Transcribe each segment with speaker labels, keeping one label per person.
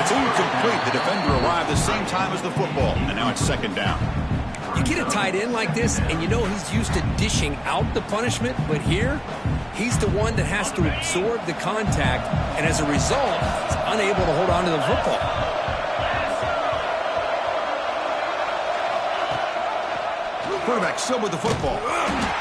Speaker 1: Incomplete. The defender arrived the same time as the football, and now it's second down.
Speaker 2: You get a tight end like this, and you know he's used to dishing out the punishment, but here, he's the one that has to absorb the contact, and as a result, he's unable to hold on to the football.
Speaker 1: Quarterback still with the football.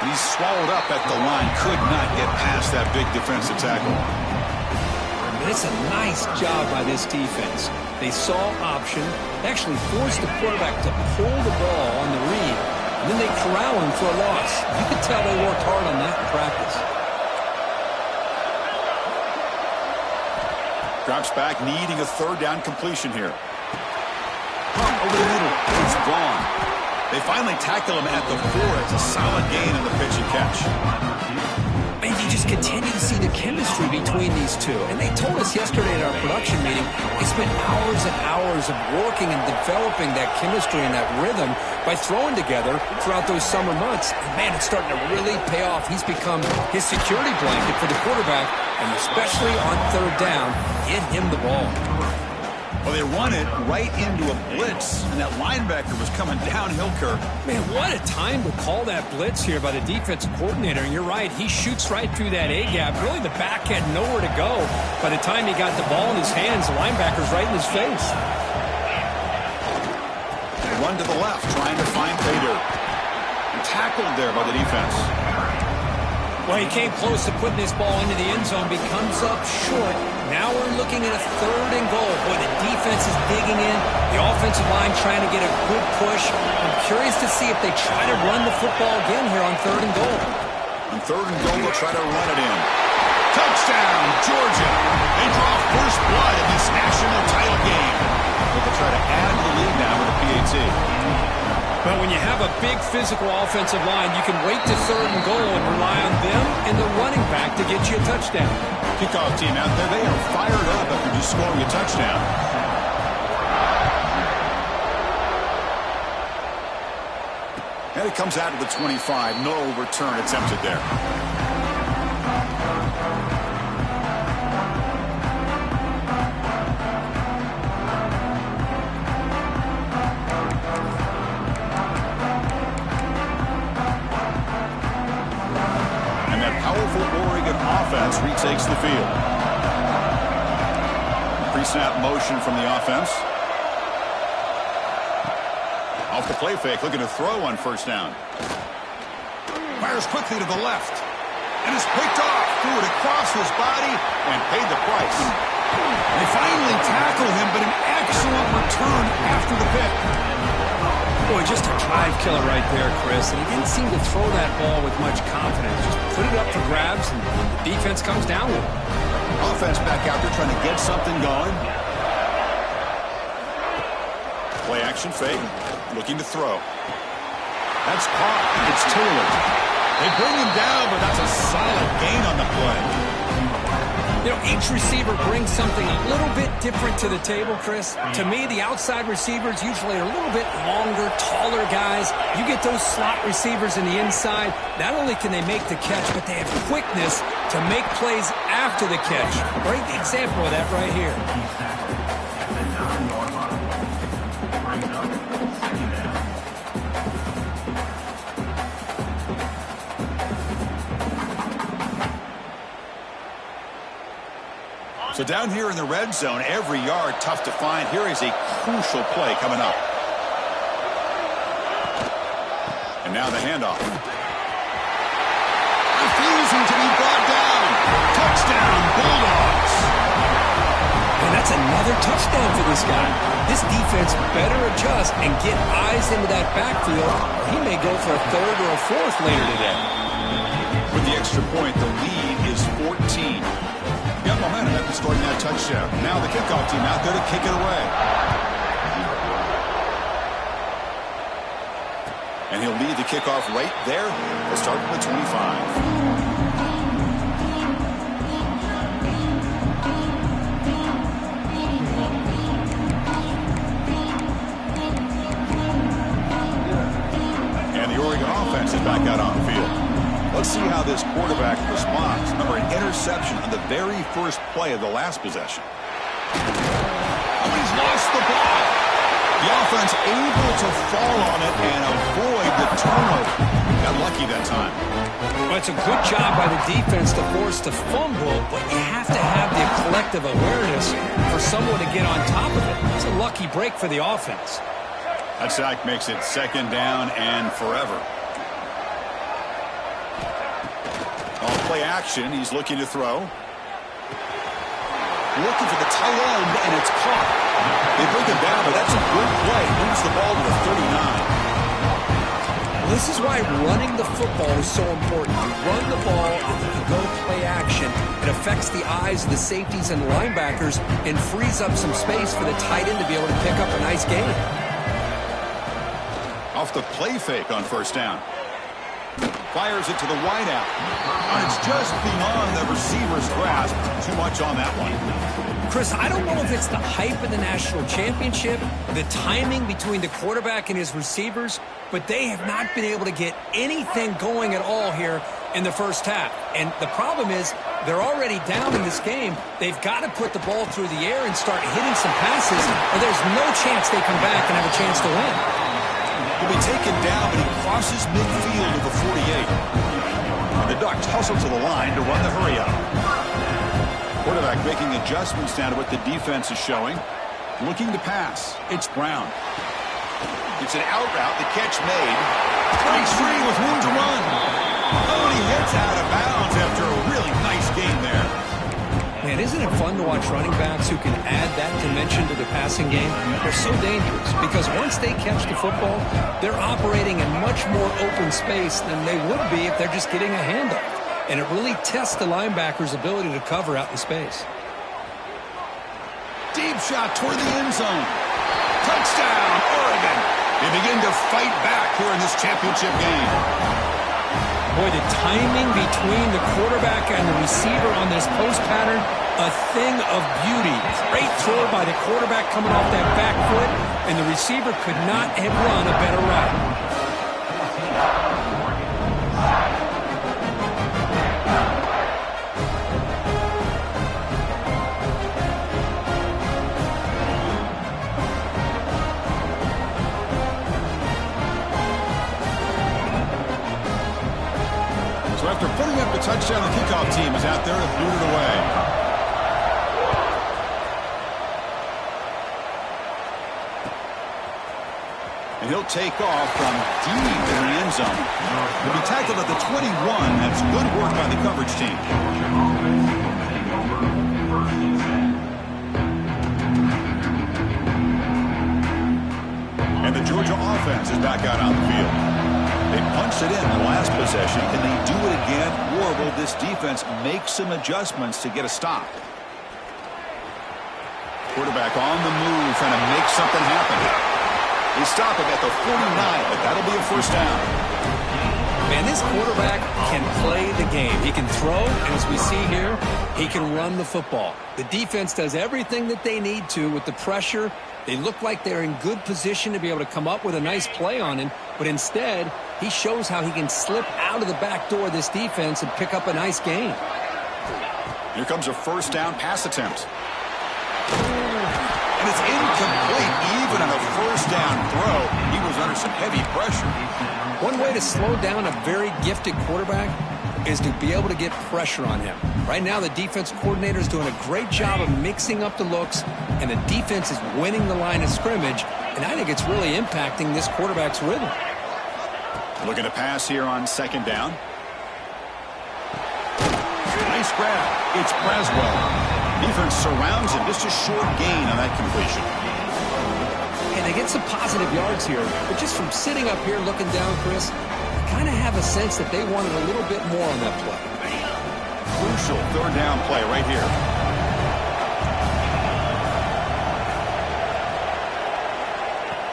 Speaker 1: He's swallowed up at the line. Could not get past that big defensive tackle.
Speaker 2: And it's a nice job by this defense. They saw option, actually forced the quarterback to pull the ball on the read, and then they corral him for a loss. You could tell they worked hard on that in practice.
Speaker 1: Drops back, needing a third down completion here. Pump over the middle. It's gone. They finally tackle him at the 4. It's a solid gain on the pitch and catch.
Speaker 2: And you just continue to see the chemistry between these two. And they told us yesterday at our production meeting, they spent hours and hours of working and developing that chemistry and that rhythm by throwing together throughout those summer months. And man, it's starting to really pay off. He's become his security blanket for the quarterback, and especially on third down, get him the ball.
Speaker 1: Well, they run it right into a blitz, and that linebacker was coming downhill, Kirk.
Speaker 2: Man, what a time to call that blitz here by the defensive coordinator. And you're right, he shoots right through that A-gap. Really, the back had nowhere to go. By the time he got the ball in his hands, the linebacker's right in his face.
Speaker 1: They run to the left, trying to find pay dirt. Tackled there by the defense.
Speaker 2: Well, he came close to putting this ball into the end zone, but comes up short. Now we're looking at a third and goal. Boy, the defense is digging in. The offensive line trying to get a good push. I'm curious to see if they try to run the football again here on third and goal.
Speaker 1: On third and goal, they'll try to run it in. Touchdown, Georgia. They draw first blood in this national title game. But they'll try to add to the lead now with a PAT.
Speaker 2: But when you have a big physical offensive line, you can wait to third and goal and rely on them and the running back to get you a touchdown.
Speaker 1: Kickoff team out there, they are fired up after just scoring a touchdown. And it comes out to the 25. No return attempted there. Offense retakes the field. Pre-snap motion from the offense. Off the play fake, looking to throw on first down. Fires quickly to the left. And is picked off. Threw it across his body and paid the price. They finally tackle him, but an excellent return after the pick.
Speaker 2: Boy, just a drive killer right there, Chris. And he didn't seem to throw that ball with much confidence. Just put it up for grabs, and the defense comes down with it.
Speaker 1: Offense back out there trying to get something going. Play action fake. Looking to throw. That's caught. It's Taylor. They bring him down, but that's a solid gain on the play.
Speaker 2: You know, each receiver brings something a little bit different to the table, Chris. To me, the outside receivers usually are a little bit longer, taller guys. You get those slot receivers in the inside, not only can they make the catch, but they have quickness to make plays after the catch. Great example of that right here.
Speaker 1: So down here in the red zone, every yard tough to find. Here is a crucial play coming up. And now the handoff. Refusing to be brought down. Touchdown, Bulldogs.
Speaker 2: And that's another touchdown for this guy. This defense better adjust and get eyes into that backfield. He may go for a third or a fourth later today.
Speaker 1: With the extra point, the lead is 14. Got momentum after scoring that touchdown. Now the kickoff team out there to kick it away. And he'll lead the kickoff right there. They'll start from the 25. And the Oregon offense is back out on the field. Let's see how this quarterback responds. Remember, an interception on the very first play of the last possession. Oh, he defense able to fall on it and avoid the turnover. Got lucky that time.
Speaker 2: Well, it's a good job by the defense to force the fumble, but you have to have the collective awareness for someone to get on top of it. It's a lucky break for the offense.
Speaker 1: That sack makes it second down and forever. On play action, he's looking to throw. Looking for the tight end, and it's caught. They bring him down, but that's a good play. Moves the ball to the 39.
Speaker 2: This is why running the football is so important. You run the ball, and if you go play action, it affects the eyes of the safeties and linebackers and frees up some space for the tight end to be able to pick up a nice gain.
Speaker 1: Off the play fake on first down. Fires it to the wideout. And it's just beyond the receiver's grasp. Too much on that one.
Speaker 2: Chris, I don't know if it's the hype of the national championship, the timing between the quarterback and his receivers, but they have not been able to get anything going at all here in the first half. And the problem is they're already down in this game. They've got to put the ball through the air and start hitting some passes, or there's no chance they come back and have a chance to win.
Speaker 1: He'll be taken down, but he crosses midfield of the 48. And the Ducks hustle to the line to run the hurry-up. Quarterback making adjustments down to what the defense is showing. Looking to pass. It's Brown. It's an out route. The catch made. Breaks free with room to run. Oh, and he hits out of bounds after a really nice game there.
Speaker 2: Man, isn't it fun to watch running backs who can add that dimension to the passing game? They're so dangerous because once they catch the football, they're operating in much more open space than they would be if they're just getting a handoff. And it really tests the linebacker's ability to cover out in space.
Speaker 1: Deep shot toward the end zone. Touchdown, Oregon. They begin to fight back here in this championship game.
Speaker 2: Boy, the timing between the quarterback and the receiver on this post pattern, a thing of beauty. Great throw by the quarterback coming off that back foot, and the receiver could not have run a better route.
Speaker 1: After putting up the touchdown, the kickoff team is out there to boot it away. And he'll take off from deep in the end zone. He'll be tackled at the 21. That's good work by the coverage team. And the Georgia offense is back out on the field. They punched it in the last possession. Can they do it again, or will this defense make some adjustments to get a stop? Quarterback on the move, trying to make something happen. They stop him at the 49, but that'll be a first down.
Speaker 2: Man, this quarterback can play the game. He can throw, and as we see here, he can run the football. The defense does everything that they need to with the pressure. They look like they're in good position to be able to come up with a nice play on him, but instead, he shows how he can slip out of the back door of this defense and pick up a nice gain.
Speaker 1: Here comes a first down pass attempt. And it's incomplete, even on a first down throw. He was under some heavy pressure.
Speaker 2: One way to slow down a very gifted quarterback is to be able to get pressure on him. Right now, the defense coordinator is doing a great job of mixing up the looks, and the defense is winning the line of scrimmage, and I think it's really impacting this quarterback's rhythm.
Speaker 1: Looking to pass here on second down. Nice grab. It's Braswell. Defense surrounds him. Just a short gain on that completion.
Speaker 2: And they get some positive yards here, but just from sitting up here looking down, Chris, I kind of have a sense that they wanted a little bit more on that play.
Speaker 1: Crucial third down play right here.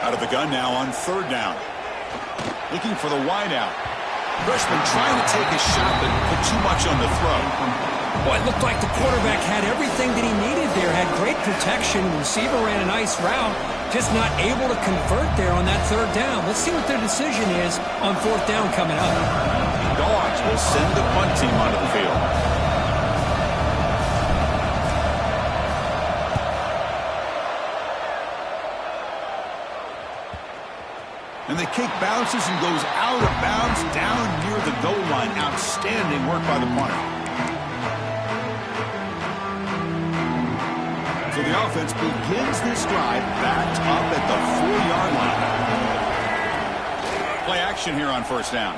Speaker 1: Out of the gun now on third down. Looking for the wideout. Freshman trying to take a shot, but put too much on the throw.
Speaker 2: Well, it looked like the quarterback had everything that he needed there. Had great protection. The receiver ran a nice route. Just not able to convert there on that third down. Let's see what their decision is on fourth down coming up.
Speaker 1: Dogs will send the punt team onto the field. And the kick bounces and goes out of bounds down near the goal line. Outstanding work by the punter. So the offense begins this drive backed up at the 4-yard line. Play action here on first down.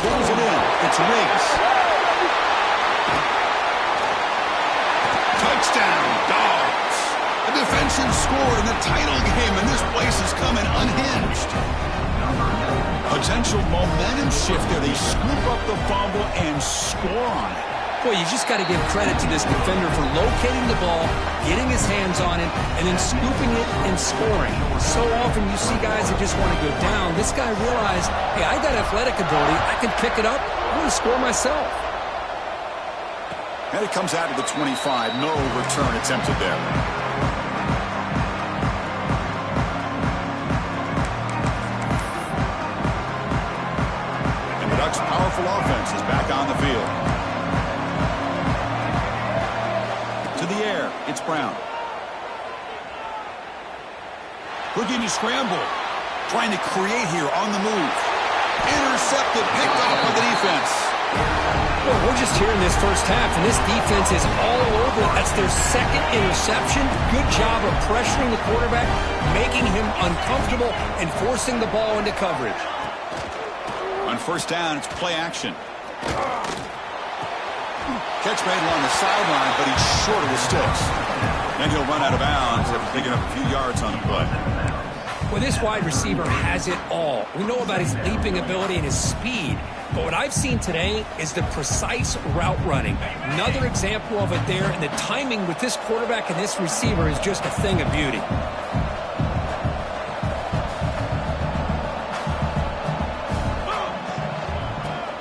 Speaker 1: Pulls it in. It's Riggs. Touchdown, Dogs. A defensive score in the title game, and this place is coming unhinged. Potential momentum shift there. They scoop up the fumble and score on it.
Speaker 2: Boy, you just got to give credit to this defender for locating the ball, getting his hands on it, and then scooping it and scoring. So often you see guys that just want to go down. This guy realized, hey, I got athletic ability. I can pick it up. I'm going to score myself.
Speaker 1: And it comes out of the 25. No return attempted there. And the Ducks' powerful offense is back on the field. To the air, it's Brown. Looking to scramble. Trying to create here on the move. Intercepted, picked off by the defense.
Speaker 2: Well, we're just here in this first half, and this defense is all over. That's their second interception. Good job of pressuring the quarterback, making him uncomfortable, and forcing the ball into coverage.
Speaker 1: On first down, it's play action. Catch made along the sideline, but he's short of the sticks. Then he'll run out of bounds after picking up a few yards on the play.
Speaker 2: Well, this wide receiver has it all. We know about his leaping ability and his speed. But what I've seen today is the precise route running. Another example of it there, and the timing with this quarterback and this receiver is just a thing of beauty.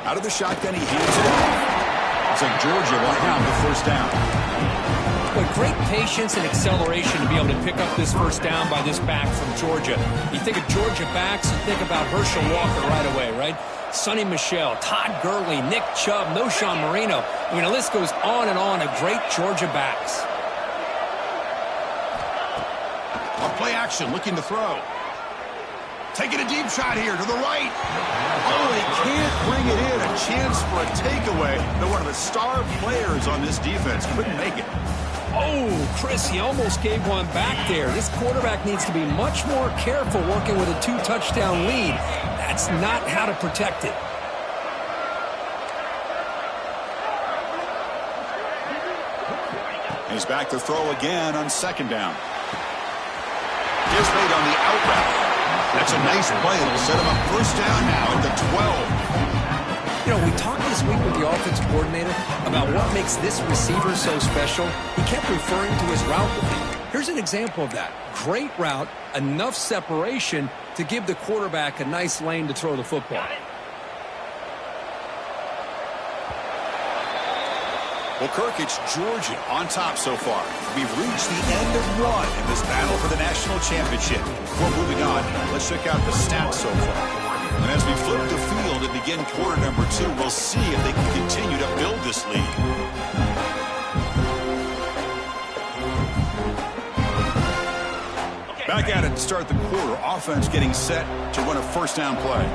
Speaker 1: Out of the shotgun, he hands it off. It's like Georgia will have the first down.
Speaker 2: But great patience and acceleration to be able to pick up this first down by this back from Georgia. You think of Georgia backs, you think about Herschel Walker right away, right? Sonny Michel, Todd Gurley, Nick Chubb, Noshawn Marino. I mean, the list goes on and on of great Georgia backs.
Speaker 1: A play action, looking to throw. Taking a deep shot here to the right. Oh, they can't bring it in. A chance for a takeaway. They're one of the star players on this defense. Couldn't make it.
Speaker 2: Oh, Chris, he almost gave one back there. This quarterback needs to be much more careful working with a 2-touchdown lead. That's not how to protect it.
Speaker 1: He's back to throw again on second down. Is made on the out route. That's a nice play. It'll set him up first down now at the 12.
Speaker 2: You know, we talked this week with the offensive coordinator about what makes this receiver so special. He kept referring to his route with him. Here's an example of that. Great route, enough separation to give the quarterback a nice lane to throw the football.
Speaker 1: Well, Kirk, it's Georgia on top so far. We've reached the end of one in this battle for the national championship. Before moving on, let's check out the stats so far. And as we flip the field and begin quarter number 2, we'll see if they can continue to build this lead. Back at it to start the quarter. Offense getting set to run a first down play.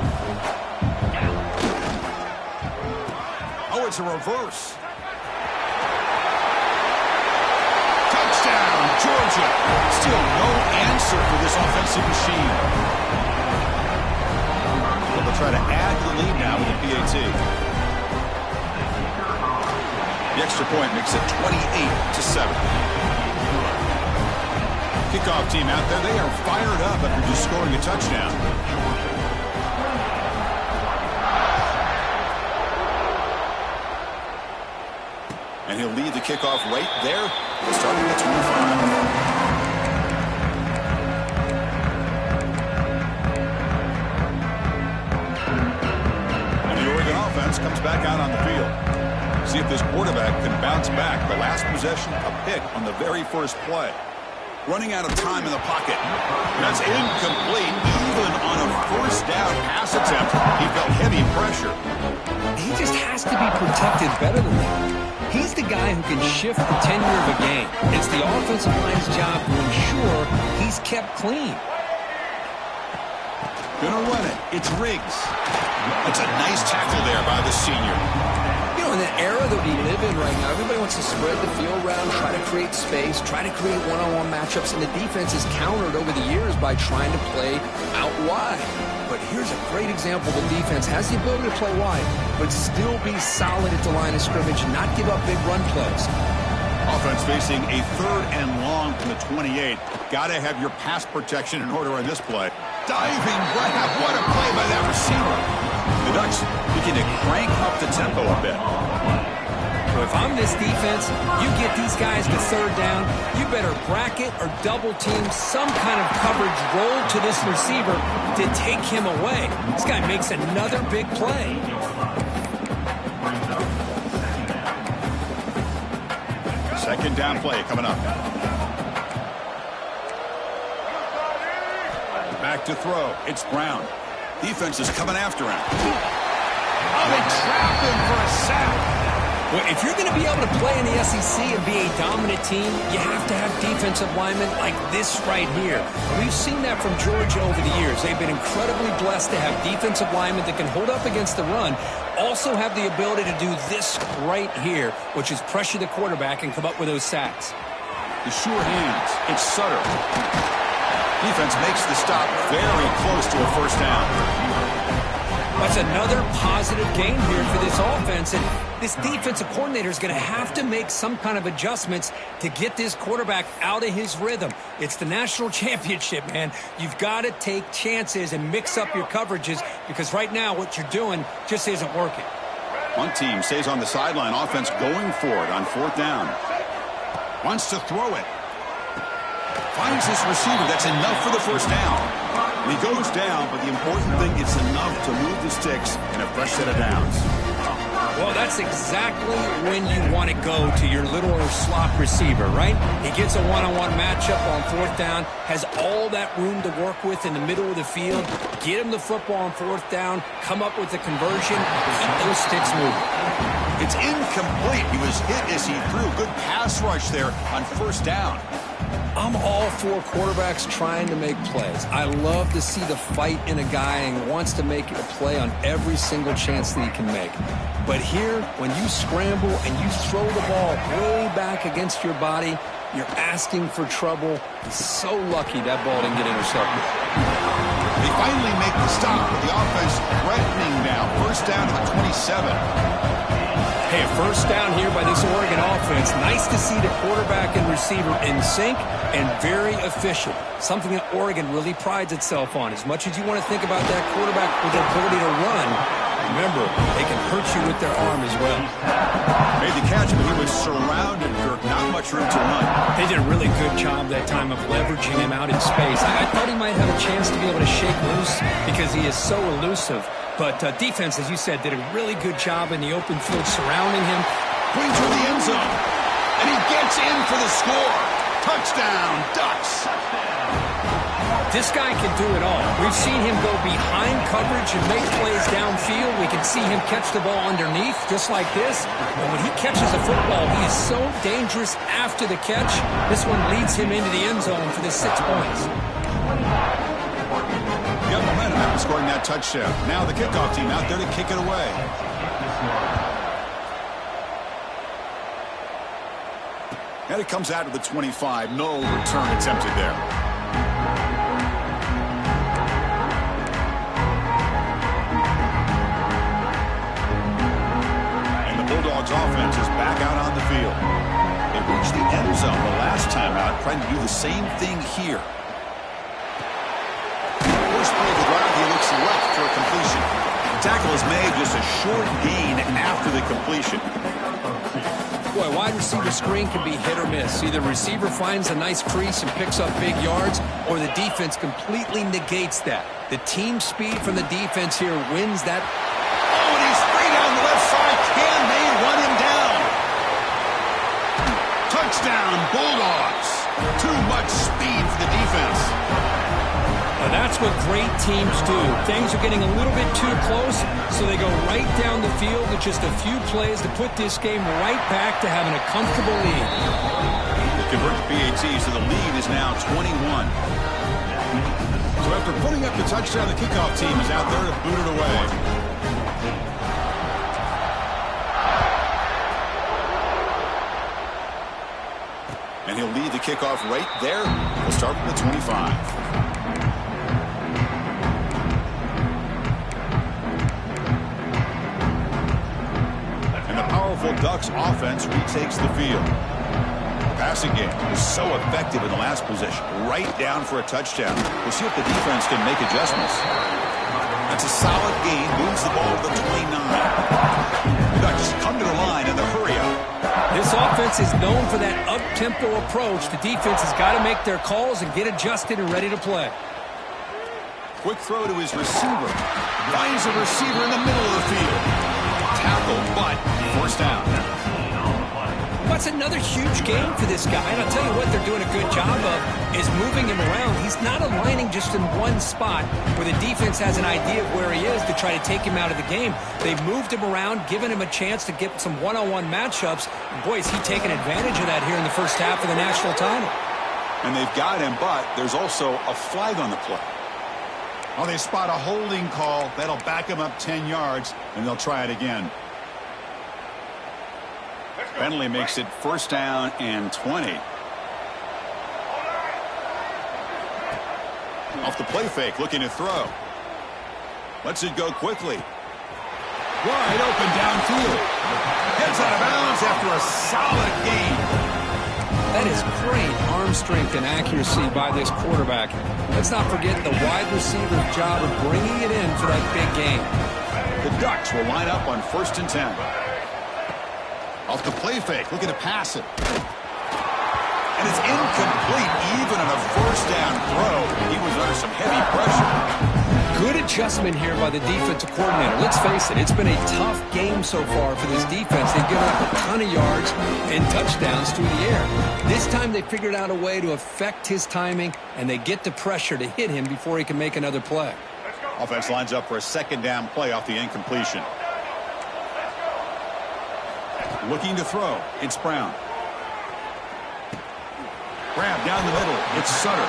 Speaker 1: Oh, it's a reverse. Touchdown, Georgia. Still no answer for this offensive machine. Well, they'll try to add to the lead now with the PAT. The extra point makes it 28-7. Kickoff team out there, they are fired up after just scoring a touchdown. And he'll lead the kickoff right there, starting at 25. And the Oregon offense comes back out on the field. See if this quarterback can bounce back. The last possession, a pick on the very first play. Running out of time in the pocket. That's incomplete. Even on a first down pass attempt, he felt heavy pressure.
Speaker 2: He just has to be protected better than that. He's the guy who can shift the tenure of a game. It's the offensive line's job to ensure he's kept clean.
Speaker 1: Gonna run it. It's Riggs. That's a nice tackle there by the senior.
Speaker 2: You know, in the era that we live in right now, everybody wants to spread the field around, try to create space, try to create one-on-one matchups, and the defense is countered over the years by trying to play out wide. But here's a great example. The defense has the ability to play wide, but still be solid at the line of scrimmage and not give up big run plays.
Speaker 1: Offense facing a 3rd and long from the 28. Got to have your pass protection in order on this play. Diving grab. What a play by that receiver. The Ducks begin to crank up the tempo a bit.
Speaker 2: So if I'm this defense, you get these guys to 3rd down, you better bracket or double team some kind of coverage roll to this receiver to take him away. This guy makes another big play.
Speaker 1: Second down play coming up. Back to throw. It's Brown. Defense is coming after him. Oh, they trap him for a sack.
Speaker 2: Well, if you're going to be able to play in the SEC and be a dominant team, you have to have defensive linemen like this right here. We've seen that from Georgia over the years. They've been incredibly blessed to have defensive linemen that can hold up against the run, also have the ability to do this right here, which is pressure the quarterback and come up with those sacks.
Speaker 1: The sure hands. It's Sutter. Defense makes the stop very close to a 1st down.
Speaker 2: That's another positive gain here for this offense, and this defensive coordinator is going to have to make some kind of adjustments to get this quarterback out of his rhythm. It's the national championship, man. You've got to take chances and mix up your coverages because right now what you're doing just isn't working.
Speaker 1: One team stays on the sideline. Offense going for it on 4th down. Wants to throw it. Finds this receiver. That's enough for the 1st down. And he goes down, but the important thing, it's enough to move the sticks and a fresh set of downs.
Speaker 2: Well, that's exactly when you want to go to your little slot receiver, right? He gets a one-on-one matchup on 4th down, has all that room to work with in the middle of the field, get him the football on 4th down, come up with the conversion, keep those sticks moving.
Speaker 1: It's incomplete. He was hit as he threw. Good pass rush there on 1st down.
Speaker 2: I'm all for quarterbacks trying to make plays. I love to see the fight in a guy and wants to make a play on every single chance that he can make. But here, when you scramble and you throw the ball way back against your body, you're asking for trouble. He's so lucky that ball didn't get intercepted.
Speaker 1: They finally make the stop with the offense threatening now. 1st down to the 27.
Speaker 2: Hey, a 1st down here by this Oregon offense. Nice to see the quarterback and receiver in sync and very efficient. Something that Oregon really prides itself on. As much as you want to think about that quarterback with their ability to run, remember, they can hurt you with their arm as well.
Speaker 1: Made the catch, but he was surrounded, Kirk. Not much room to run.
Speaker 2: They did a really good job that time of leveraging him out in space. I thought he might have a chance to be able to shake loose because he is so elusive. But defense, as you said, did a really good job in the open field surrounding him.
Speaker 1: Brings her the end zone. And he gets in for the score. Touchdown, Ducks.
Speaker 2: This guy can do it all. We've seen him go behind coverage and make plays downfield. We can see him catch the ball underneath, just like this. And when he catches a football, he is so dangerous after the catch. This one leads him into the end zone for the 6 points.
Speaker 1: You have momentum after scoring that touchdown. Now the kickoff team out there to kick it away. And it comes out to the 25. No return attempted there. And the Bulldogs offense is back out on the field. They reached the end zone the last time out, trying to do the same thing here. First play of the drive, he looks left for a completion. The tackle is made, just a short gain after the completion.
Speaker 2: Boy, wide receiver screen can be hit or miss. Either receiver finds a nice crease and picks up big yards, or the defense completely negates that. The team speed from the defense here wins that.
Speaker 1: Oh, and he's free down the left side. Can they run him down? Touchdown, Bulldogs. Too much speed for the defense.
Speaker 2: Now that's what great teams do. Things are getting a little bit too close, so they go right down the field with just a few plays to put this game right back to having a comfortable lead.
Speaker 1: They convert the PAT, so the lead is now 21. So after putting up the touchdown, the kickoff team is out there to boot it away. And he'll lead the kickoff right there. We'll start from the 25. And the powerful Ducks offense retakes the field. Passing game was so effective in the last possession. Right down for a touchdown. We'll see if the defense can make adjustments. That's a solid gain. Moves the ball to the 29. The Ducks come to the line in the hurry up.
Speaker 2: This offense is known for that up-tempo approach. The defense has got to make their calls and get adjusted and ready to play.
Speaker 1: Quick throw to his receiver. Finds a receiver in the middle of the field. Tackle, but first down.
Speaker 2: That's another huge game for this guy. And I'll tell you what they're doing a good job of is moving him around. He's not aligning just in one spot where the defense has an idea of where he is to try to take him out of the game. They've moved him around, given him a chance to get some one-on-one matchups. And boy, is he taking advantage of that here in the first half of the national title.
Speaker 1: And they've got him, but there's also a flag on the play. Oh, they spot a holding call. That'll back him up 10 yards, and they'll try it again. Penalty makes it first down and 20. Off the play fake, looking to throw. Lets it go quickly. Wide open downfield. Gets out of bounds after a solid gain.
Speaker 2: That is great arm strength and accuracy by this quarterback. Let's not forget the wide receiver's job of bringing it in for that big gain.
Speaker 1: The Ducks will line up on 1st and 10. Off the play fake, looking to pass it. And it's incomplete, even on a first down throw. He was under some heavy pressure.
Speaker 2: Good adjustment here by the defensive coordinator. Let's face it, it's been a tough game so far for this defense. They've given up a ton of yards and touchdowns through the air. This time they figured out a way to affect his timing, and they get the pressure to hit him before he can make another play.
Speaker 1: Offense lines up for a second down play off the incompletion. Looking to throw. It's Brown. Grab down the middle. It's Sutter.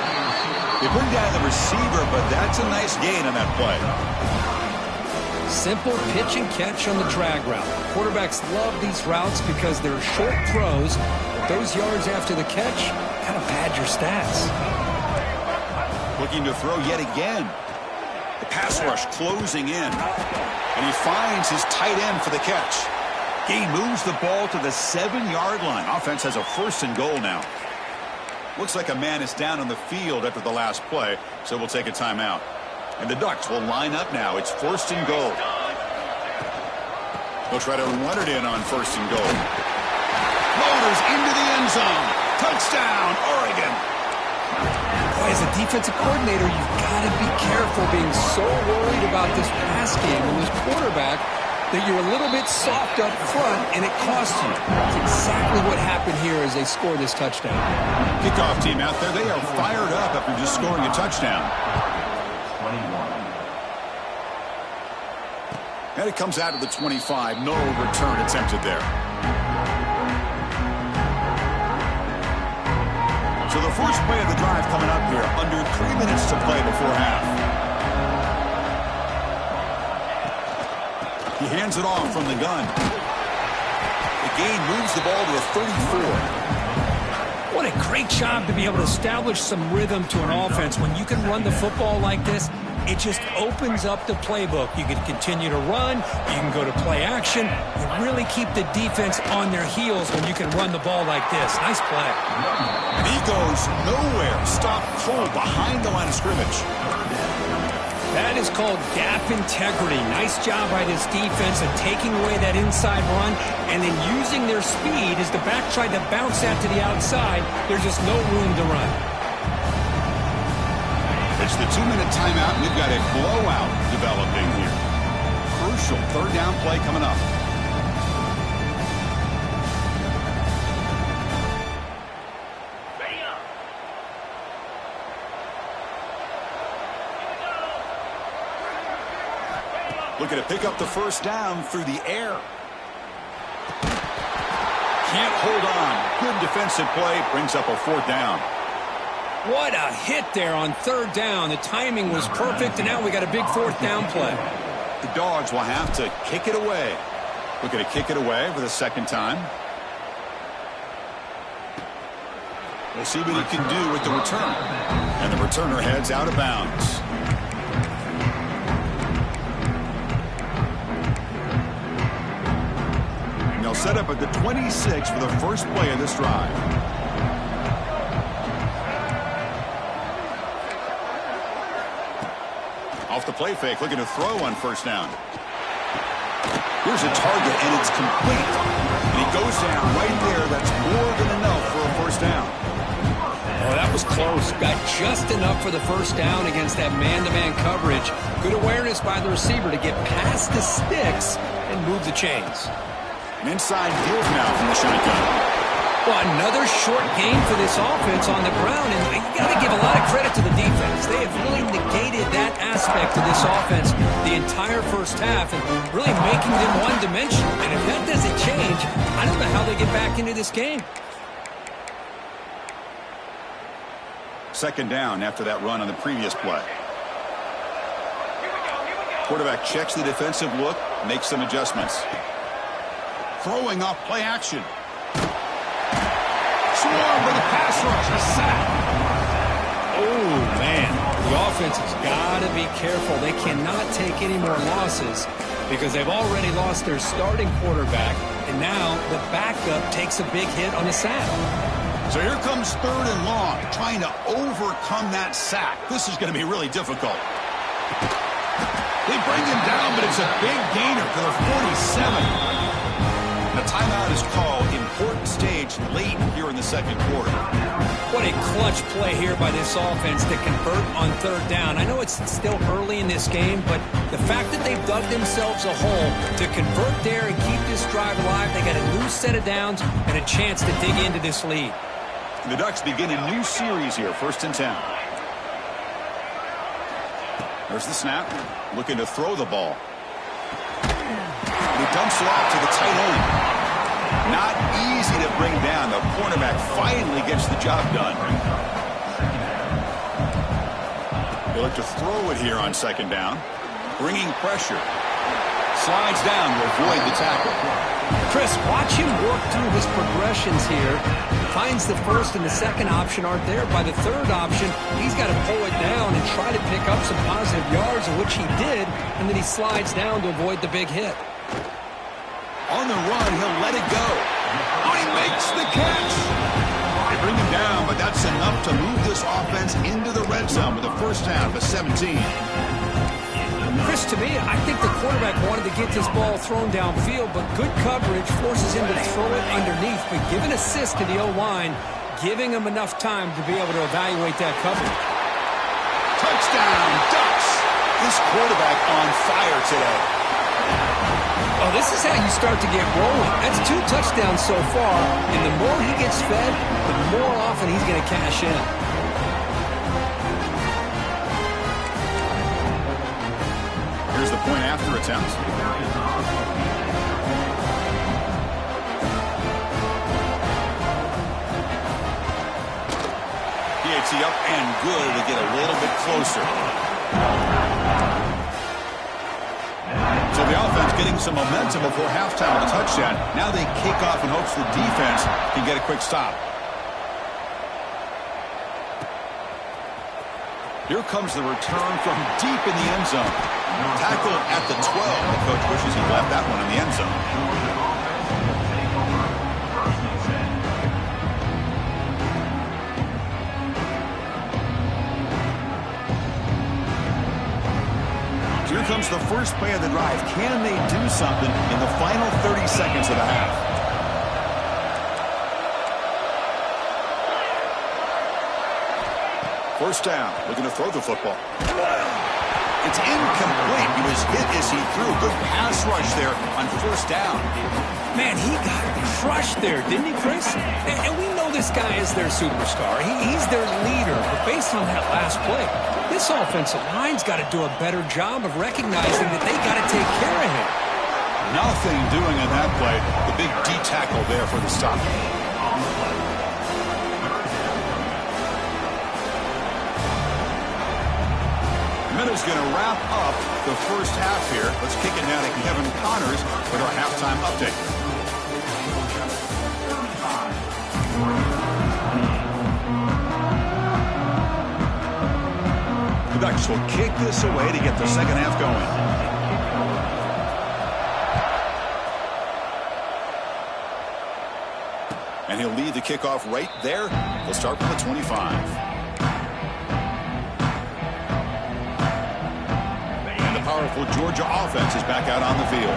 Speaker 1: They bring down the receiver, but that's a nice gain on that play.
Speaker 2: Simple pitch and catch on the drag route. Quarterbacks love these routes because they're short throws, but those yards after the catch kind of pad your stats.
Speaker 1: Looking to throw yet again. The pass rush closing in. And he finds his tight end for the catch. He moves the ball to the 7-yard line. Offense has a 1st and goal now. Looks like a man is down on the field after the last play, so we'll take a timeout. And the Ducks will line up now. It's 1st and goal. They'll try to run it in on 1st and goal. Motors into the end zone. Touchdown, Oregon.
Speaker 2: Boy, as a defensive coordinator, you've got to be careful being so worried about this pass game and this quarterback that you're a little bit soft up front, and it costs you. That's exactly what happened here as they score this touchdown.
Speaker 1: Kickoff team out there, they are fired up after just scoring a touchdown. 21. And it comes out of the 25. No return attempted there. So the first play of the drive coming up here. Under 3 minutes to play before half. He hands it off from the gun. The gain moves the ball to a 34.
Speaker 2: What a great job to be able to establish some rhythm to an offense. When you can run the football like this, it just opens up the playbook. You can continue to run. You can go to play action. You really keep the defense on their heels when you can run the ball like this. Nice play.
Speaker 1: And he goes nowhere. Stop cold behind the line of scrimmage.
Speaker 2: That is called gap integrity. Nice job by this defense of taking away that inside run and then using their speed as the back tried to bounce that to the outside. There's just no room to run.
Speaker 1: It's the 2-minute timeout, and we've got a blowout developing here. Crucial 3rd down play coming up. Looking to pick up the first down through the air. Can't hold on. Good defensive play. Brings up a 4th down.
Speaker 2: What a hit there on third down. The timing was perfect, and now we got a big fourth down play.
Speaker 1: The Dogs will have to kick it away. Looking to kick it away for the second time. We'll see what he can do with the return. And the returner heads out of bounds. And they'll set up at the 26 for the first play of this drive. Off the play fake, looking to throw on first down. Here's a target, and it's complete. And he goes down right there. That's more than enough for a first down.
Speaker 2: Oh, that was close. Got just enough for the first down against that man-to-man coverage. Good awareness by the receiver to get past the sticks and move the chains.
Speaker 1: An inside field now from the shotgun.
Speaker 2: Well, another short gain for this offense on the ground, and you got to give a lot of credit to the defense. They have really negated that aspect of this offense the entire first half and really making them one-dimensional. And if that doesn't change, I don't know how they get back into this game.
Speaker 1: Second down after that run on the previous play. Quarterback checks the defensive look, makes some adjustments. Throwing off play action. Swarm with a pass rush, a sack.
Speaker 2: Oh, man. The offense has got to be careful. They cannot take any more losses because they've already lost their starting quarterback, and now the backup takes a big hit on the sack.
Speaker 1: So here comes third and long, trying to overcome that sack. This is going to be really difficult. They bring him down, but it's a big gainer to the 47. The timeout is called. Important stage late here in the second quarter.
Speaker 2: What a clutch play here by this offense to convert on third down. I know it's still early in this game, but the fact that they've dug themselves a hole to convert there and keep this drive alive, they got a new set of downs and a chance to dig into this lead.
Speaker 1: The Ducks begin a new series here, 1st and 10. There's the snap, looking to throw the ball. He dumps it off to the tight end. Not easy to bring down. The cornerback finally gets the job done. They look to throw it here on second down. Bringing pressure. Slides down to avoid the tackle.
Speaker 2: Chris, watch him work through his progressions here. Finds the first and the second option aren't there. By the third option, he's got to pull it down and try to pick up some positive yards, of which he did, and then he slides down to avoid the big hit.
Speaker 1: On the run, he'll let it go. Oh, he makes the catch. They bring him down, but that's enough to move this offense into the red zone with a first down for 17.
Speaker 2: Chris, to me, I think the quarterback wanted to get this ball thrown downfield, but good coverage forces him to throw it underneath. But give an assist to the O-line, giving him enough time to be able to evaluate that coverage.
Speaker 1: Touchdown, Ducks. This quarterback on fire today.
Speaker 2: Oh, this is how you start to get rolling. That's 2 touchdowns so far, and the more he gets fed, the more often he's going to cash in.
Speaker 1: Here's the point after attempt. PAT up and good to get a little bit closer. So the offense getting some momentum before halftime with a touchdown. Now they kick off in hopes the defense can get a quick stop. Here comes the return from deep in the end zone. Tackled at the 12. The coach wishes he left that one in the end zone. Here comes the first play of the drive. Can they do something in the final 30 seconds of the half? First down, looking to throw the football. It's incomplete. He was hit as he threw. Good pass rush there on first down.
Speaker 2: Man, he got crushed there, didn't he, Chris? And we know this guy is their superstar. He's their leader. But based on that last play, this offensive line's got to do a better job of recognizing that they got to take care of him.
Speaker 1: Nothing doing on that play. The big D tackle there for the stop. That is going to wrap up the first half here. Let's kick it now to Kevin Connors with our halftime update. The Ducks will kick this away to get the second half going. And he'll lead the kickoff right there. He'll start from the 25. And the powerful Georgia offense is back out on the field.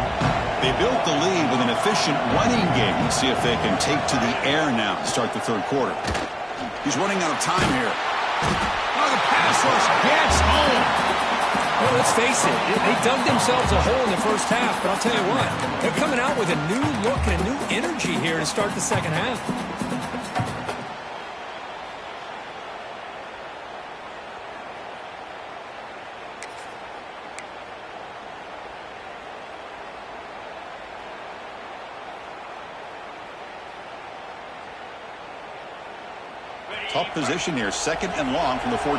Speaker 1: They built the lead with an efficient running game. Let's see if they can take to the air now to start the third quarter. He's running out of time here. Oh, the pass rush gets home.
Speaker 2: Well, let's face it, they dug themselves a hole in the first half, but I'll tell you what, they're coming out with a new look and a new energy here to start the second half.
Speaker 1: Tough position here, second and long from the 14.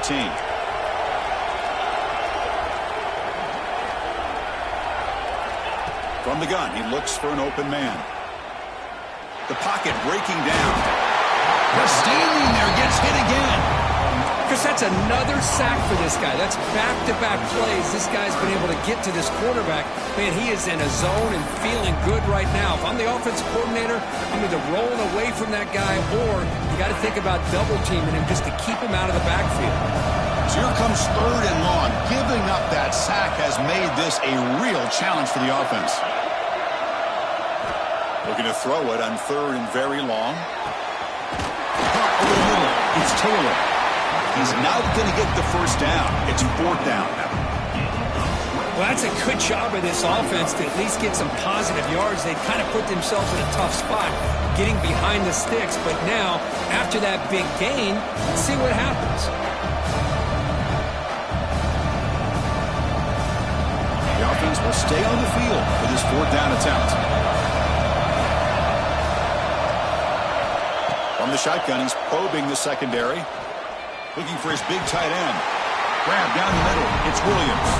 Speaker 1: From the gun, he looks for an open man. The pocket breaking down. Standing there, gets hit again.
Speaker 2: Because that's another sack for this guy. That's back-to-back plays. This guy's been able to get to this quarterback. Man, he is in a zone and feeling good right now. If I'm the offensive coordinator, I'm either rolling away from that guy or you got to think about double-teaming him just to keep him out of the backfield.
Speaker 1: So here comes third and long. Giving up that sack has made this a real challenge for the offense. Looking to throw it on third and very long. Over the middle. It's Taylor. He's not going to get the first down. It's fourth down.
Speaker 2: Well, that's a good job of this offense to at least get some positive yards. They kind of put themselves in a tough spot getting behind the sticks. But now, after that big gain, let's see what happens.
Speaker 1: The offense will stay on the field for this fourth down attempt. From the shotgun, he's probing the secondary. Looking for his big tight end. Grab down the middle. It's Williams.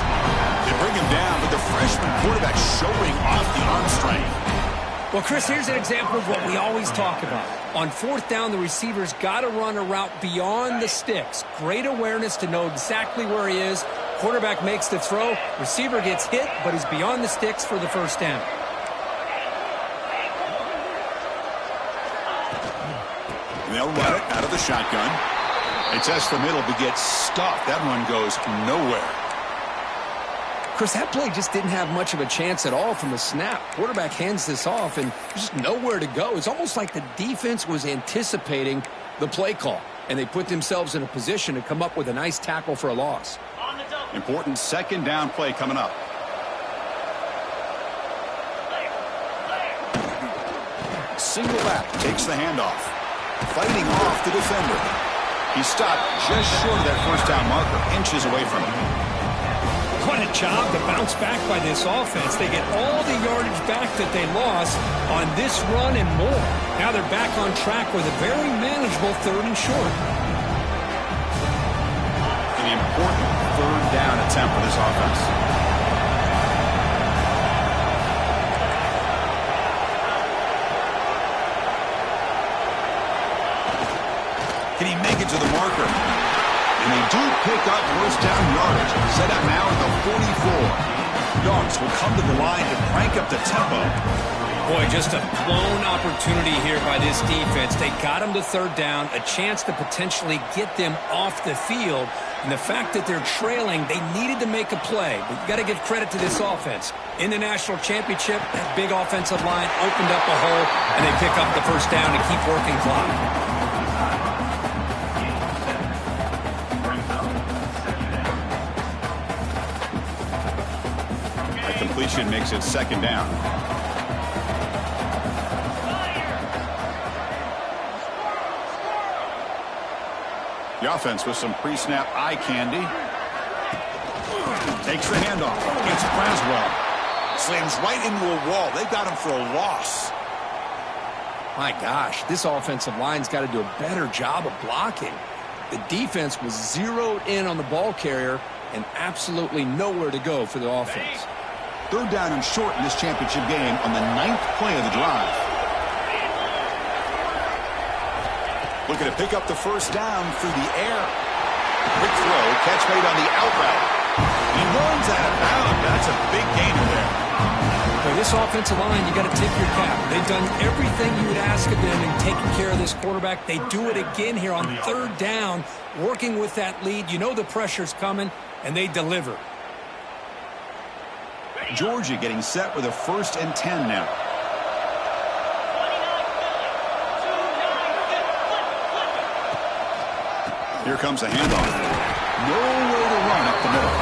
Speaker 1: They bring him down, but the freshman quarterback showing off the arm strength.
Speaker 2: Well, Chris, here's an example of what we always talk about. On fourth down, the receiver's got to run a route beyond the sticks. Great awareness to know exactly where he is. Quarterback makes the throw. Receiver gets hit, but he's beyond the sticks for the first down.
Speaker 1: And they'll run it out of the shotgun. They test the middle, but gets stuffed. That run goes nowhere.
Speaker 2: Chris, that play just didn't have much of a chance at all from the snap. Quarterback hands this off, and there's just nowhere to go. It's almost like the defense was anticipating the play call, and they put themselves in a position to come up with a nice tackle for a loss.
Speaker 1: Important second down play coming up. Single back, takes the handoff. Fighting off the defender. He stopped just short of that first down marker, inches away from him.
Speaker 2: What a job to bounce back by this offense. They get all the yardage back that they lost on this run and more. Now they're back on track with a very manageable third and short.
Speaker 1: An important third down attempt for this offense. Can he make it to the marker? And they do pick up first down yardage. Set up now at the 44. Dogs will come to the line to crank up the tempo.
Speaker 2: Boy, just a blown opportunity here by this defense. They got them to third down, a chance to potentially get them off the field. And the fact that they're trailing, they needed to make a play. But you got to give credit to this offense. In the national championship, that big offensive line opened up a hole, and they pick up the first down to keep working clock.
Speaker 1: Completion makes it second down. The offense with some pre-snap eye candy. Takes the handoff. Gets Braswell. Slams right into a wall. They got him for a loss.
Speaker 2: My gosh, this offensive line's got to do a better job of blocking. The defense was zeroed in on the ball carrier and absolutely nowhere to go for the offense.
Speaker 1: Third down and short in this championship game on the 9th play of the drive. Looking to pick up the first down through the air. Quick throw, catch made on the out route. He runs out of bounds. That's a big gainer there.
Speaker 2: For this offensive line, you got to tip your cap. They've done everything you would ask of them in taking care of this quarterback. They do it again here on third down, working with that lead. You know the pressure's coming, and they deliver.
Speaker 1: Georgia getting set with a 1st and 10 now. Here comes a handoff. No way to run up the middle.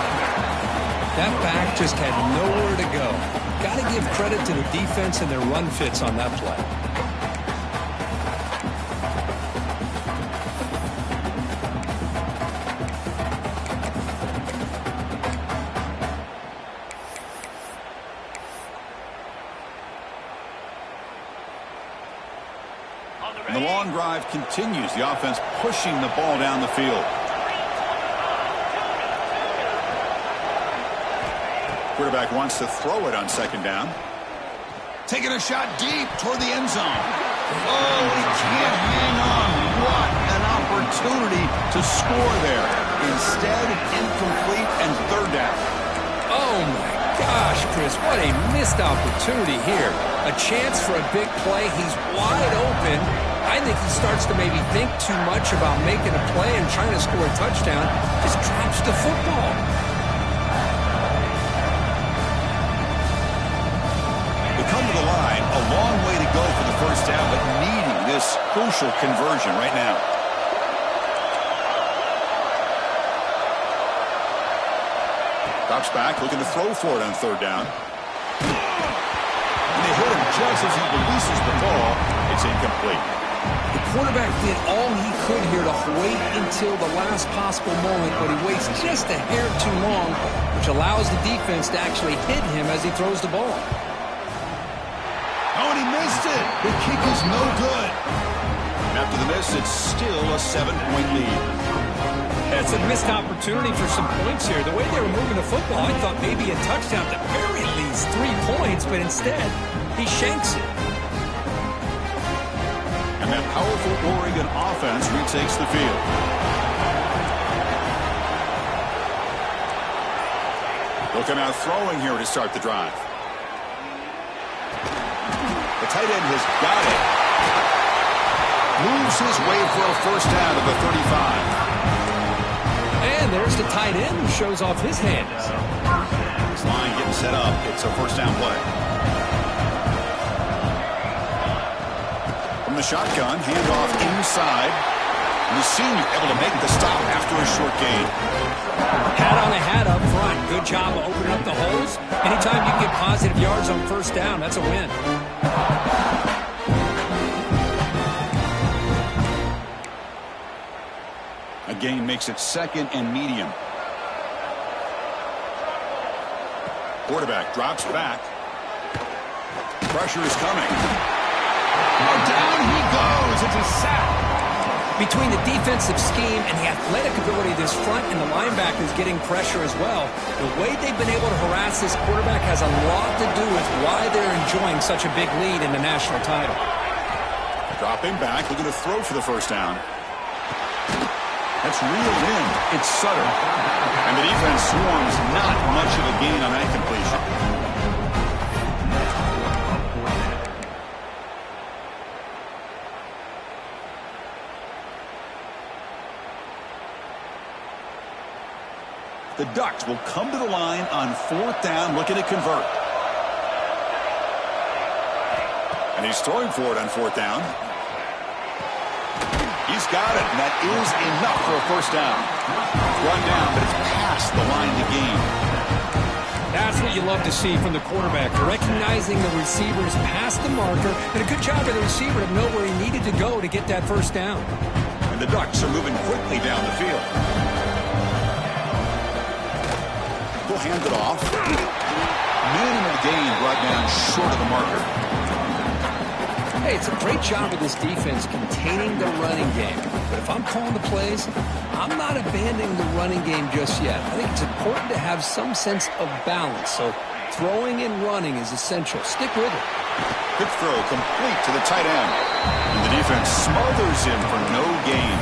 Speaker 2: That back just had nowhere to go. Got to give credit to the defense and their run fits on that play.
Speaker 1: And the long drive continues. The offense pushing the ball down the field. Quarterback wants to throw it on 2nd down. Taking a shot deep toward the end zone. Oh, he can't hang on. What an opportunity to score there. Instead, incomplete and 3rd down.
Speaker 2: Oh, my gosh, Chris, what a missed opportunity here. A chance for a big play. He's wide open. I think he starts to maybe think too much about making a play and trying to score a touchdown. Just drops the football.
Speaker 1: They come to the line, a long way to go for the first down, but needing this crucial conversion right now. Drops back, looking to throw for it on 3rd down. And they hit him just as he releases the ball. It's incomplete.
Speaker 2: The quarterback did all he could here to wait until the last possible moment, but he waits just a hair too long, which allows the defense to actually hit him as he throws the ball.
Speaker 1: Oh, and he missed it. The kick is no good. After the miss, it's still a 7-point lead.
Speaker 2: It's a missed opportunity for some points here. The way they were moving the football, I thought maybe a touchdown, at the very least 3 points, but instead, he shanks it.
Speaker 1: And that powerful Oregon offense retakes the field. They'll come out throwing here to start the drive. The tight end has got it. Moves his way for a first down at the 35.
Speaker 2: And there's the tight end who shows off his hands.
Speaker 1: This line getting set up. It's a first down play. From the shotgun, handoff inside. And the senior able to make the stop after a short gain.
Speaker 2: Hat on the hat up front. Good job of opening up the holes. Anytime you get positive yards on first down, that's a win.
Speaker 1: A gain makes it 2nd and medium. Quarterback drops back. Pressure is coming. Oh, down he goes. It's a sack.
Speaker 2: Between the defensive scheme and the athletic ability of this front and the linebackers getting pressure as well, the way they've been able to harass this quarterback has a lot to do with why they're enjoying such a big lead in the national title.
Speaker 1: Dropping back, looking to throw for the first down. That's reeled in. It's Sutter. And the defense swarms not much of a gain on that completion. The Ducks will come to the line on 4th down, looking to convert. And he's throwing for it on 4th down. He's got it, and that is enough for a first down. Run down, but it's past the line to gain.
Speaker 2: That's what you love to see from the quarterback, recognizing the receivers past the marker, and a good job of the receiver to know where he needed to go to get that first down.
Speaker 1: And the Ducks are moving quickly down the field. We'll hand it off. Minimal gain brought down short of the marker.
Speaker 2: Hey, it's a great job of this defense containing the running game. But if I'm calling the plays, I'm not abandoning the running game just yet. I think it's important to have some sense of balance. So throwing and running is essential. Stick with it.
Speaker 1: Quick throw complete to the tight end. And the defense smothers him for no gain.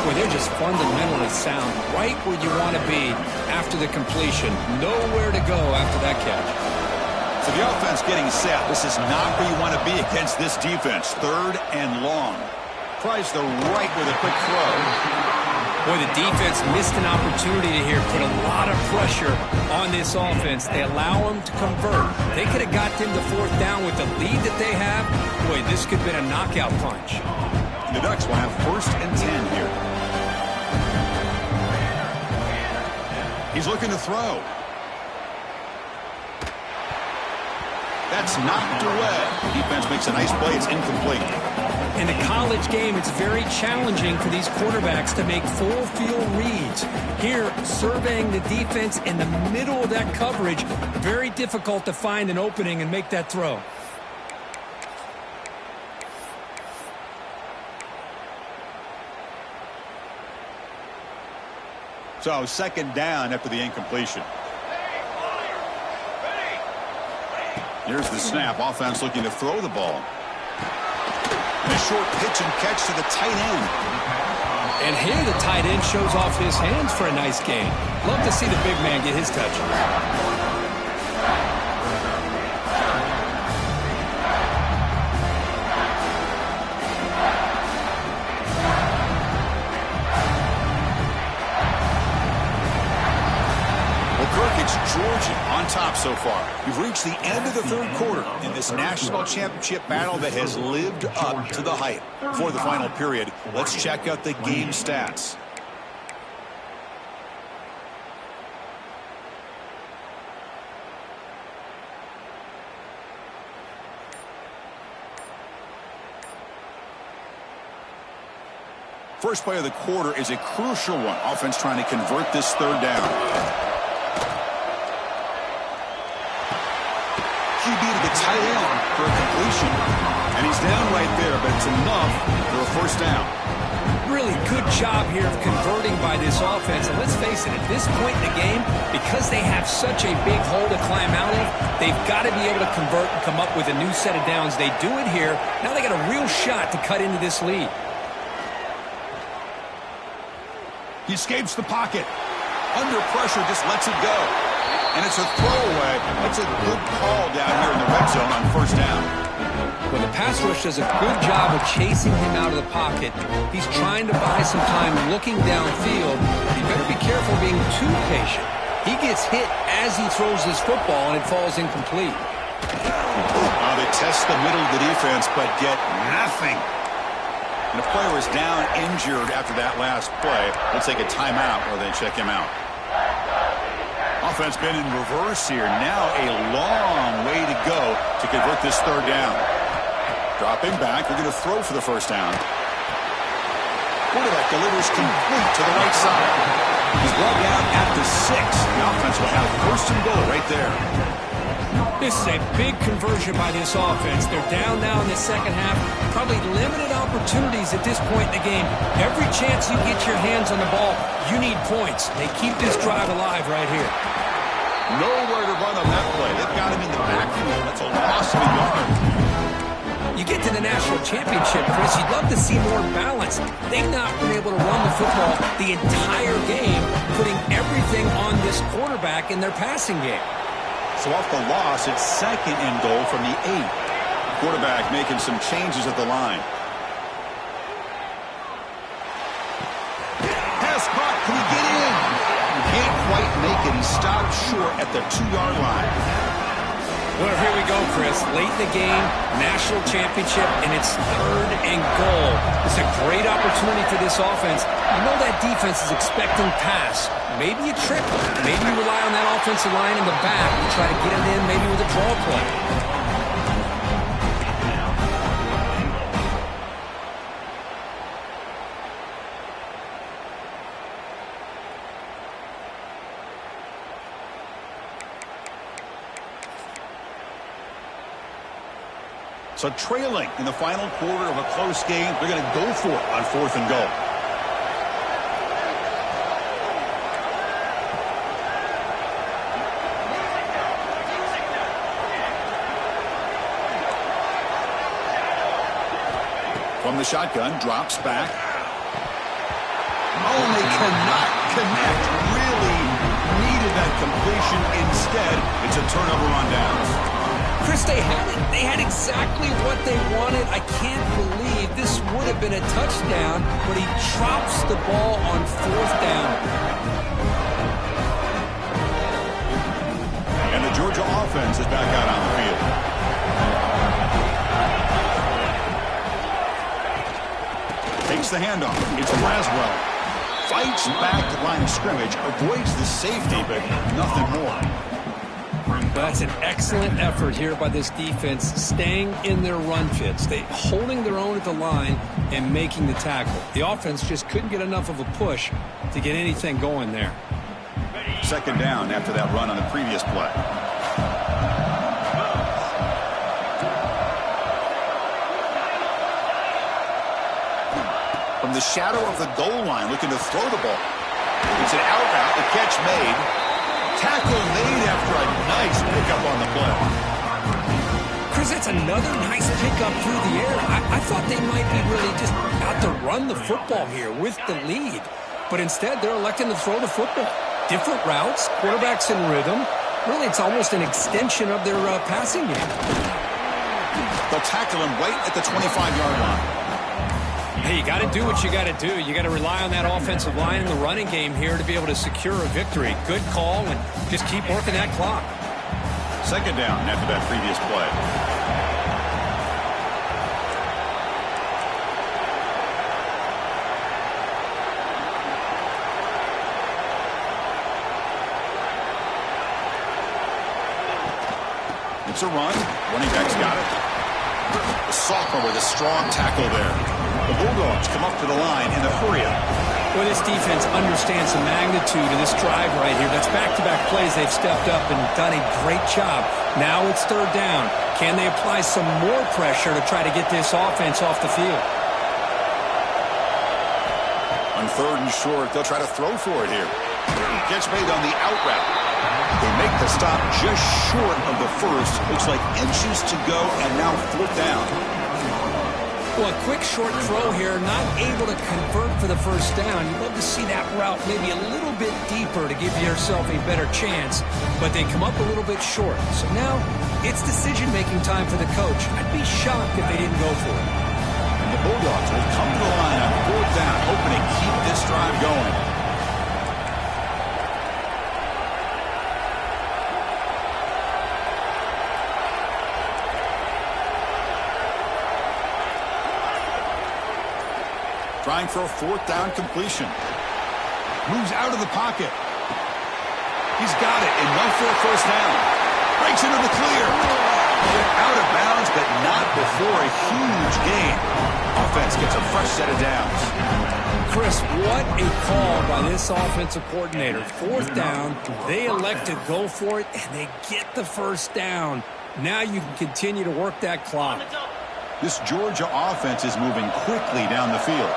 Speaker 2: Boy, they're just fundamentally sound right where you want to be after the completion. Nowhere to go after that catch.
Speaker 1: So the offense getting set. This is not where you want to be against this defense. 3rd and long. Tries the right with a quick throw.
Speaker 2: Boy, the defense missed an opportunity here. Put a lot of pressure on this offense. They allow them to convert. They could have got them to 4th down with the lead that they have. Boy, this could have been a knockout punch.
Speaker 1: The Ducks will have 1st and 10 here. He's looking to throw. That's knocked away. Defense makes a nice play. It's incomplete.
Speaker 2: In the college game, it's very challenging for these quarterbacks to make full field reads. Here, surveying the defense in the middle of that coverage, very difficult to find an opening and make that throw.
Speaker 1: So 2nd down after the incompletion. Here's the snap. Offense looking to throw the ball. And a short pitch and catch to the tight end.
Speaker 2: And here the tight end shows off his hands for a nice gain. Love to see the big man get his touch.
Speaker 1: Georgia on top so far. We've reached the end of the 3rd quarter in this national championship battle that has lived up to the hype. For the final period, let's check out the game stats. First play of the quarter is a crucial one. Offense trying to convert this 3rd down. QB to the tight end for a completion. And he's down right there, but it's enough for a 1st down.
Speaker 2: Really good job here of converting by this offense. And let's face it, at this point in the game, because they have such a big hole to climb out of, they've got to be able to convert and come up with a new set of downs. They do it here. Now they got a real shot to cut into this lead.
Speaker 1: He escapes the pocket. Under pressure, just lets it go. And it's a throwaway. That's a good call down here in the red zone on 1st down.
Speaker 2: Well, the pass rush does a good job of chasing him out of the pocket. He's trying to buy some time looking downfield. He better be careful being too patient. He gets hit as he throws his football, and it falls incomplete.
Speaker 1: They test the middle of the defense, but get nothing. And the player is down injured after that last play. They'll take a timeout or they check him out. Offense been in reverse here. Now a long way to go to convert this 3rd down. Dropping back. They're going to throw for the 1st down. Quarterback delivers complete to the right side. He's brought down at the 6. The offense will have 1st and goal right there.
Speaker 2: This is a big conversion by this offense. They're down now in the 2nd half. Probably limited opportunities at this point in the game. Every chance you get your hands on the ball, you need points. They keep this drive alive right here.
Speaker 1: Nowhere to run on that play. They've got him in the backfield. That's a loss of a yard.
Speaker 2: You get to the national championship, Chris, you'd love to see more balance. They've not been able to run the football the entire game, putting everything on this quarterback in their passing game.
Speaker 1: So off the loss, it's 2nd and goal from the 8. Quarterback making some changes at the line. Pass caught. Can he get in? Can't quite make it. He stopped short at the 2-yard line.
Speaker 2: Well, here we go, Chris. Late in the game, national championship, and it's 3rd and goal. It's a great opportunity for this offense. You know that defense is expecting pass. Maybe a trick. Maybe you rely on that offensive line in the back to try to get it in maybe with a draw play.
Speaker 1: So trailing in the final quarter of a close game, they're going to go for it on 4th and goal. From the shotgun, drops back. Oh, and they cannot connect. Really needed that completion. Instead, it's a turnover on downs.
Speaker 2: Chris, they had it. They had exactly what they wanted. I can't believe this would have been a touchdown, but he drops the ball on 4th down.
Speaker 1: And the Georgia offense is back out on the field. Takes the handoff. It's Laswell. Fights back to line of scrimmage. Avoids the safety, but nothing more.
Speaker 2: That's an excellent effort here by this defense, staying in their run fits. They holding their own at the line and making the tackle. The offense just couldn't get enough of a push to get anything going there.
Speaker 1: 2nd down after that run on the previous play. From the shadow of the goal line, looking to throw the ball. It's an out route, the catch made. Tackle made after a nice pickup on the play.
Speaker 2: Chris, that's another nice pickup through the air. I thought they might be really just out to run the football here with the lead. But instead, they're electing to throw the football. Different routes, quarterbacks in rhythm. Really, it's almost an extension of their passing game.
Speaker 1: They'll tackle him right at the 25-yard line.
Speaker 2: Hey, you got to do what you got to do. You got to rely on that offensive line in the running game here to be able to secure a victory. Good call, and just keep working that clock.
Speaker 1: 2nd down after that previous play. It's a run. Running back's got it. The sophomore with a strong tackle there. The Bulldogs come up to the line in a hurry-up.
Speaker 2: Well, this defense understands the magnitude of this drive right here. That's back-to-back plays. They've stepped up and done a great job. Now it's 3rd down. Can they apply some more pressure to try to get this offense off the field?
Speaker 1: On 3rd and short, they'll try to throw for it here. Catch made on the out route. They make the stop just short of the first. Looks like inches to go, and now 4th down.
Speaker 2: Well, a quick short throw here, not able to convert for the 1st down. You'd love to see that route maybe a little bit deeper to give yourself a better chance, but they come up a little bit short. So now it's decision-making time for the coach. I'd be shocked if they didn't go for it.
Speaker 1: And the Bulldogs will come to the line on 4th down, hoping to keep this drive going. Trying for a 4th down completion. Moves out of the pocket. He's got it, enough for a 1st down. Breaks into the clear. Out of bounds, but not before a huge gain. Offense gets a fresh set of downs.
Speaker 2: Chris, what a call by this offensive coordinator. 4th down, they elect to go for it, and they get the 1st down. Now you can continue to work that clock.
Speaker 1: This Georgia offense is moving quickly down the field.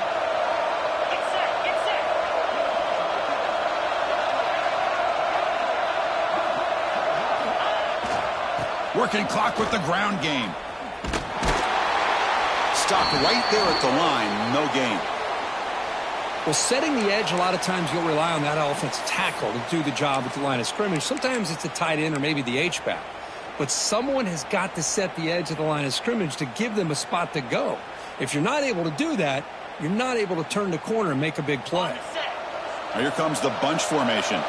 Speaker 1: Working clock with the ground game. Stopped right there at the line. No gain.
Speaker 2: Well, setting the edge, a lot of times you'll rely on that offensive tackle to do the job at the line of scrimmage. Sometimes it's a tight end or maybe the H-back. But someone has got to set the edge of the line of scrimmage to give them a spot to go. If you're not able to do that, you're not able to turn the corner and make a big play.
Speaker 1: Now here comes the bunch formation.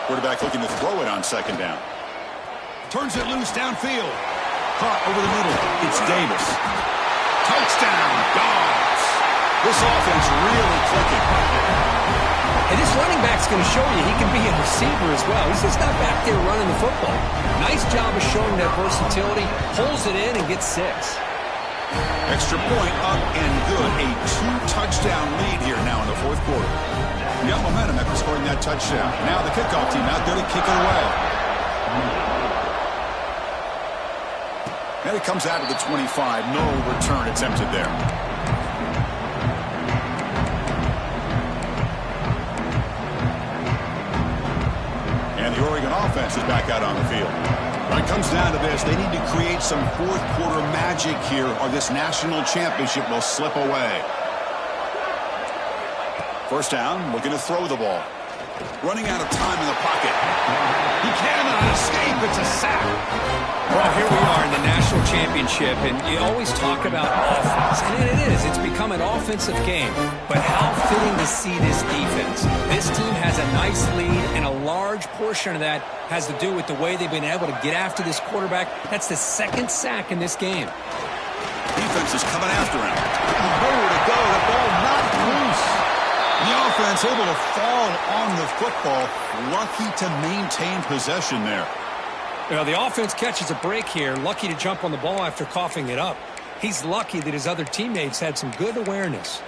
Speaker 1: Quarterback looking to throw it on 2nd down. Turns it loose downfield. Caught over the middle. It's Davis. Touchdown, Dogs. This offense really clicking.
Speaker 2: And this running back's going to show you he can be a receiver as well. He's just not back there running the football. Nice job of showing that versatility. Pulls it in and gets 6.
Speaker 1: Extra point up and good. A 2-touchdown lead here now in the fourth quarter. We got momentum after scoring that touchdown. Now the kickoff team out there to kick it away. And it comes out of the 25. No return attempted there. And the Oregon offense is back out on the field. When it comes down to this, they need to create some fourth quarter magic here or this national championship will slip away. First down, looking to throw the ball. Running out of time in the pocket. He cannot escape. It's a sack.
Speaker 2: Well, here we are in the national championship, and you always talk about offense. And it is. It's become an offensive game. But how fitting to see this defense. This team has a nice lead, and a large portion of that has to do with the way they've been able to get after this quarterback. That's the second sack in this game.
Speaker 1: Defense is coming after him. Nowhere to go. The ball not loose. The offense able to fall on the football. Lucky to maintain possession there.
Speaker 2: Well, the offense catches a break here. Lucky to jump on the ball after coughing it up. He's lucky that his other teammates had some good awareness.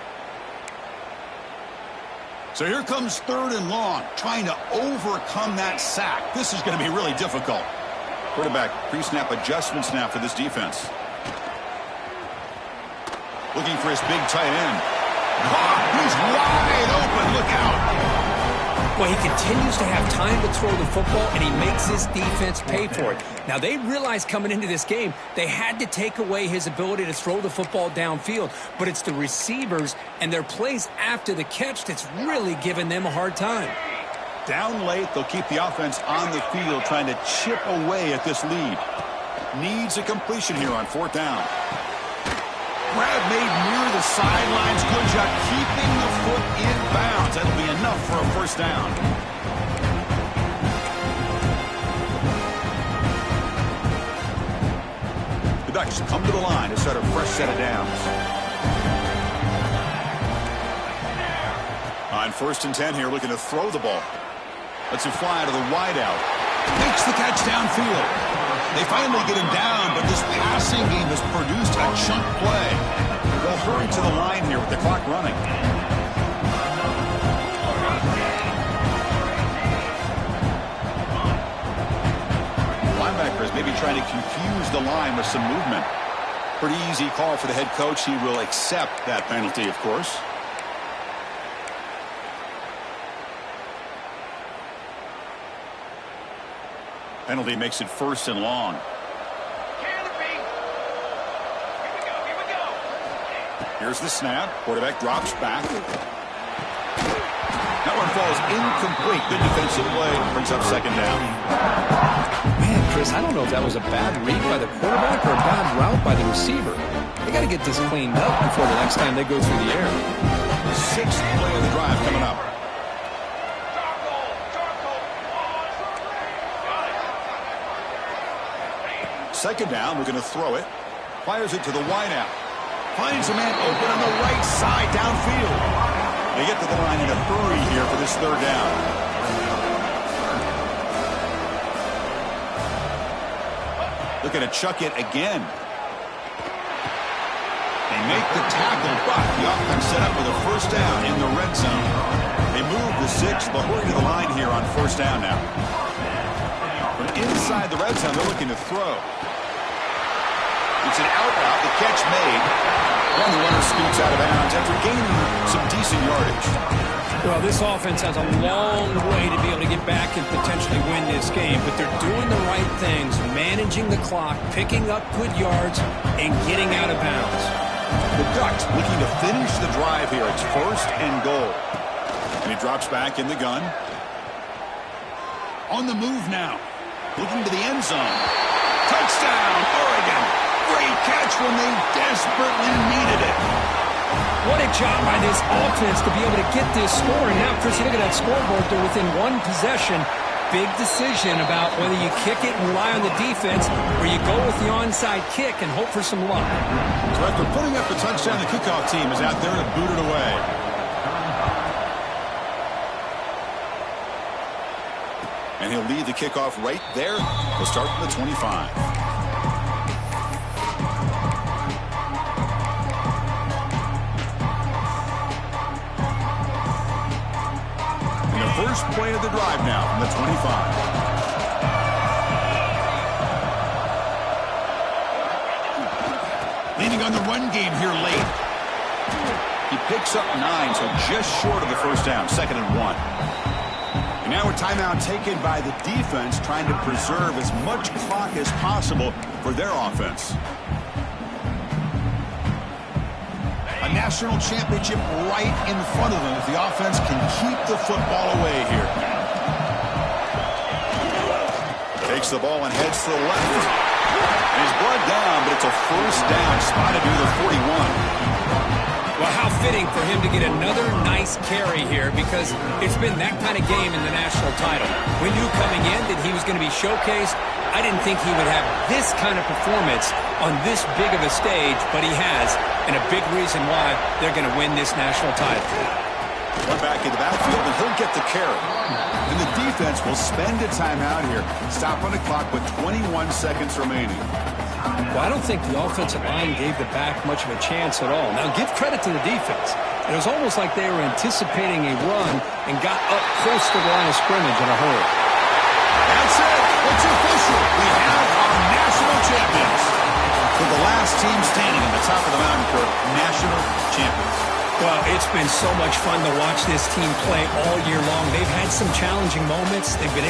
Speaker 1: So here comes 3rd and long. Trying to overcome that sack. This is going to be really difficult. Quarterback pre-snap adjustments now for this defense. Looking for his big tight end. He's wide open. Look out.
Speaker 2: Well, he continues to have time to throw the football, and he makes his defense pay for it. Now, they realized coming into this game they had to take away his ability to throw the football downfield, but it's the receivers and their plays after the catch that's really giving them a hard time.
Speaker 1: Down late, they'll keep the offense on the field trying to chip away at this lead. Needs a completion here on 4th down. Grab made near the sidelines. Good job keeping the foot in bounds. That'll be enough for a first down. The Ducks come to the line to start a fresh set of downs. On 1st and 10 here, looking to throw the ball. Lets it fly to the wideout. Makes the catch downfield. They finally get him down, but this passing game has produced a chunk play. They'll hurry to the line here with the clock running. Linebackers maybe trying to confuse the line with some movement. Pretty easy call for the head coach. He will accept that penalty, of course. Penalty makes it 1st and long. Here's the snap. Quarterback drops back. That one falls incomplete. Good defensive play. Brings up 2nd down.
Speaker 2: Man, Chris, I don't know if that was a bad read by the quarterback or a bad route by the receiver. They got to get this cleaned up before the next time they go through the air.
Speaker 1: 6th play of the drive coming up. Second down, we're going to throw it. Fires it to the wideout. Finds a man open on the right side downfield. They get to the line in a hurry here for this 3rd down. Looking to chuck it again. They make the tackle, but the offense set up with a first down in the red zone. They move the 6, but hurry to the line here on 1st down now. From inside the red zone, they're looking to throw. It's an out route, the catch made, and the runner scoots out of bounds after gaining some decent yardage.
Speaker 2: Well, this offense has a long way to be able to get back and potentially win this game, but they're doing the right things, managing the clock, picking up good yards, and getting out of bounds.
Speaker 1: The Ducks looking to finish the drive here. It's 1st and goal. And he drops back in the gun. On the move now. Looking to the end zone. Touchdown, Oregon. Great catch when they desperately needed it.
Speaker 2: What a job by this offense to be able to get this score. And now, Chris, you look at that scoreboard. They're within 1 possession. Big decision about whether you kick it and rely on the defense or you go with the onside kick and hope for some luck.
Speaker 1: So after putting up the touchdown, the kickoff team is out there to boot it away. And he'll lead the kickoff right there. He'll start from the 25. first play of the drive now from the 25. Leaning on the run game here late. He picks up 9, so just short of the first down, 2nd and 1. And now a timeout taken by the defense, trying to preserve as much clock as possible for their offense. A national championship right in front of them if the offense can keep the football away here. Takes the ball and heads to the left. And he's brought down, but it's a first down, spotted near the 41.
Speaker 2: Well, how fitting for him to get another nice carry here, because it's been that kind of game in the national title. We knew coming in that he was going to be showcased. I didn't think he would have this kind of performance on this big of a stage, but he has, and a big reason why they're going to win this national title.
Speaker 1: One back in the backfield, and he'll get the carry. And the defense will spend a timeout here. Stop on the clock with 21 seconds remaining.
Speaker 2: Well, I don't think the offensive line gave the back much of a chance at all. Now, give credit to the defense. It was almost like they were anticipating a run and got up close to the line of scrimmage in a hurry.
Speaker 1: That's it. It's official. We have our national champions. For the last team standing at the top of the mountain for national champions.
Speaker 2: Well, it's been so much fun to watch this team play all year long. They've had some challenging moments. They've been able